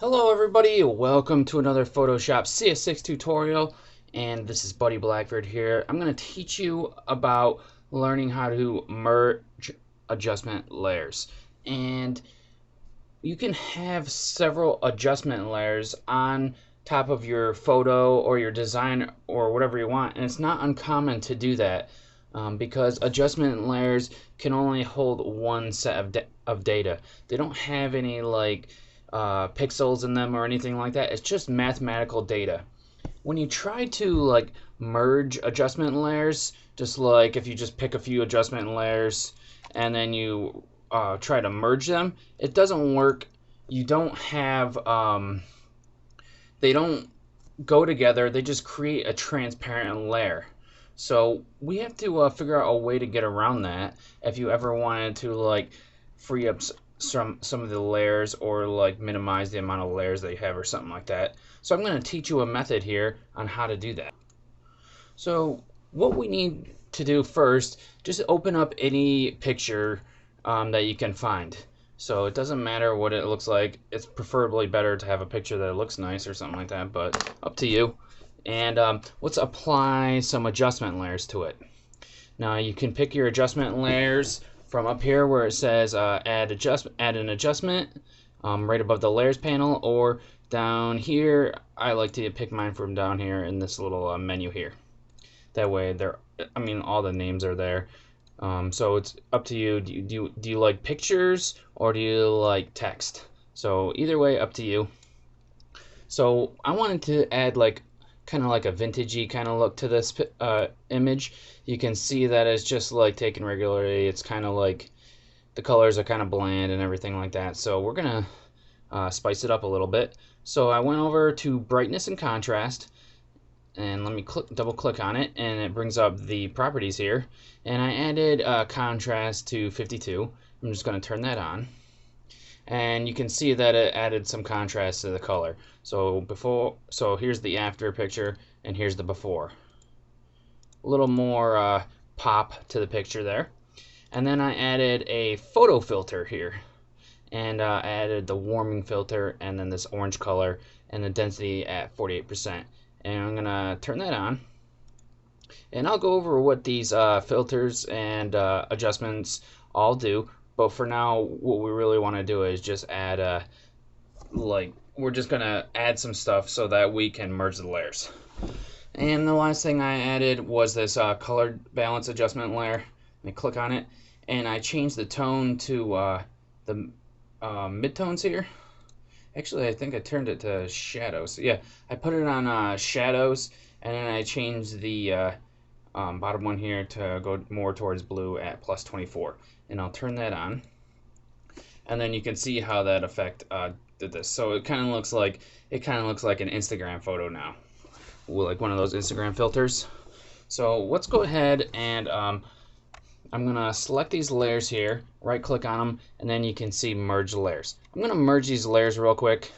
Hello everybody, welcome to another Photoshop CS6 tutorial, and this is Buddy Blackford here. I'm going to teach you about learning how to merge adjustment layers. And you can have several adjustment layers on top of your photo or your design or whatever you want, and it's not uncommon to do that because adjustment layers can only hold one set of data. They don't have any pixels in them or anything like that. It's just mathematical data. When you try to merge adjustment layers, just like if you just pick a few adjustment layers and then you try to merge them, it doesn't work. You don't have they don't go together. They just create a transparent layer. So we have to figure out a way to get around that if you ever wanted to free up some of the layers, or minimize the amount of layers that you have or something like that. So I'm going to teach you a method here on how to do that. So what we need to do first, just open up any picture that you can find. So it doesn't matter what it looks like. It's preferably better to have a picture that looks nice or something like that, but up to you. And let's apply some adjustment layers to it. Now you can pick your adjustment layers from up here where it says add an adjustment right above the layers panel, or down here. I like to pick mine from down here in this little menu here. That way all the names are there. So it's up to you. Do you like pictures or do you like text? So either way, up to you. So I wanted to add kind of like a vintagey kind of look to this image. You can see that it's just like taken regularly. It's kind of like the colors are kind of bland and everything like that. So we're gonna spice it up a little bit. So I went over to brightness and contrast, and let me double click on it, and it brings up the properties here, and I added contrast to 52. I'm just going to turn that on, and you can see that it added some contrast to the color. So here's the after picture and here's the before. A little more pop to the picture there. And then I added a photo filter here, and I added the warming filter and then this orange color and the density at 48%. And I'm gonna turn that on, and I'll go over what these filters and adjustments all do. But for now, what we really want to do is just add we're just gonna add some stuff so that we can merge the layers. And the last thing I added was this color balance adjustment layer. Let me click on it, and I changed the tone to the midtones here. Actually, I think I turned it to shadows. Yeah, I put it on shadows, and then I changed the bottom one here to go more towards blue at plus 24. And I'll turn that on, and then you can see how that effect did this. So it kind of looks like an Instagram photo now, like one of those Instagram filters. So let's go ahead and I'm going to select these layers here, right click on them, and then you can see merge layers. I'm going to merge these layers real quick,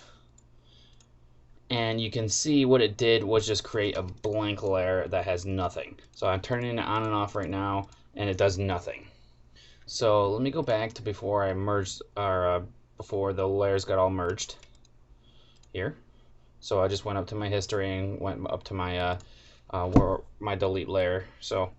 and you can see what it did was just create a blank layer that has nothing. So I'm turning it on and off right now, and it does nothing. So let me go back to before I merged, or before the layers got all merged here. So I just went up to my history and went up to my my delete layer. So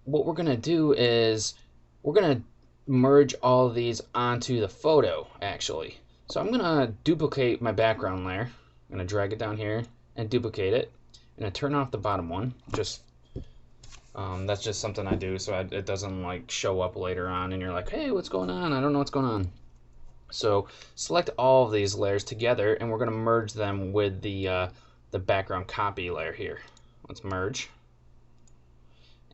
what we're gonna do is we're gonna merge all of these onto the photo actually. So I'm gonna duplicate my background layer. I'm gonna drag it down here and duplicate it. I'm gonna turn off the bottom one. That's just something I do so it doesn't show up later on and you're like, hey, what's going on? I don't know what's going on. So select all of these layers together, and we're gonna merge them with the background copy layer here. Let's merge.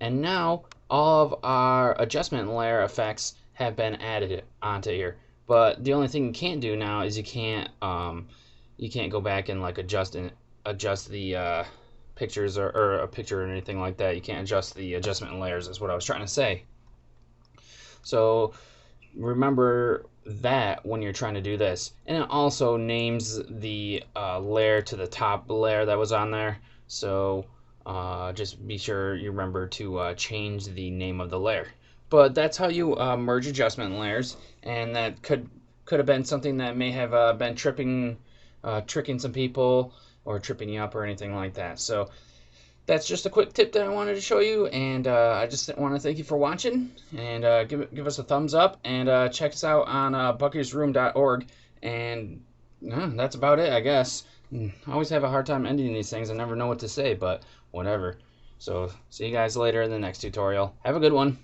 And now all of our adjustment layer effects have been added onto here. But the only thing you can't do now is you can't go back and adjust the pictures or a picture or anything like that. You can't adjust the adjustment layers is what I was trying to say. So remember that when you're trying to do this. And it also names the layer to the top layer that was on there. So just be sure you remember to change the name of the layer. But that's how you merge adjustment layers, and that could could have been something that may have been tricking some people or tripping you up or anything like that. So that's just a quick tip that I wanted to show you, and I just want to thank you for watching, and give us a thumbs up, and check us out on buckeysroom.org, and that's about it, I guess. I always have a hard time ending these things. I never know what to say, but whatever. So see you guys later in the next tutorial. Have a good one.